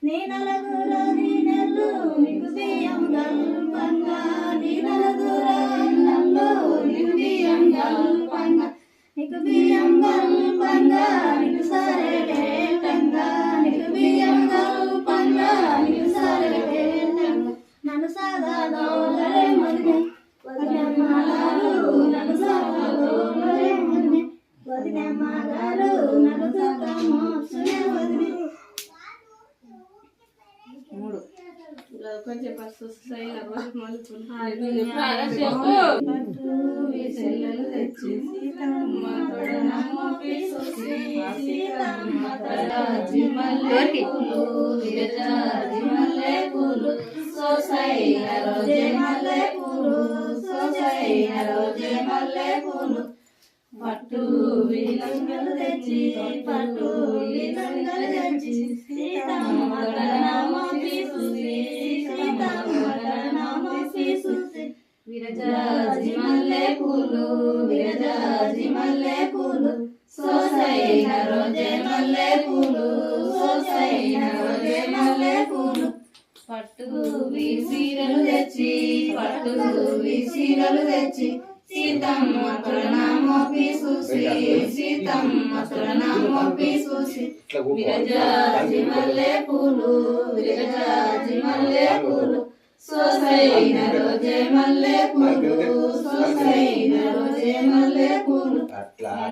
నీ నలుగురు నీ నెల్లు నీకు బియ్యం గల్పంగా నీ నలుగురు అన్నల్లో నీకు బియ్యం గల్పంగా నీకు బియ్యం గల్పంగా నీకు సరే వేటంగా నీకు బియ్యం గల్పంగా నీకు సరే వేటంగా నన్ను సాగదోలరే మదినే వదినమ్మగారు నన్ను సాగదోలరే మదినే వదినమ్మగారు నన్ను సాగమోసునే వదినే కొంచెం పట్టు చెల్లెలు తెచ్చి సీతమ్మ తొడనమ్మకి సీతమ్మ తొడాజి మల్లె పూలు విరజాజి మల్లె పూలు సోసైన రోజే మల్లె పూలు సోసైన రోజే మల్లె పూలు పట్టు విలంగలు తెచ్చి పట్టు విలంగలు తెచ్చి సీతమ్మ తొడనమ్మకి విరజాజి మల్లె పూలు విరజాజి మల్లె పూలు సోసైన రోజే మల్లె పూలు సోసైన రోజే మల్లె పూలు పట్టు వీసీరలు తెచ్చి పట్టు వీసీరలు తెచ్చి సీతమ్మ తొడనామోపి చూసి సీతమ్మ తొడనామోపి చూసి విరజాజి మల్లె పూలు విరజాజి మల్లె పూలు సోసైన రోజే మల్లె పూలు సోసైన రోజే మల్లె పూలు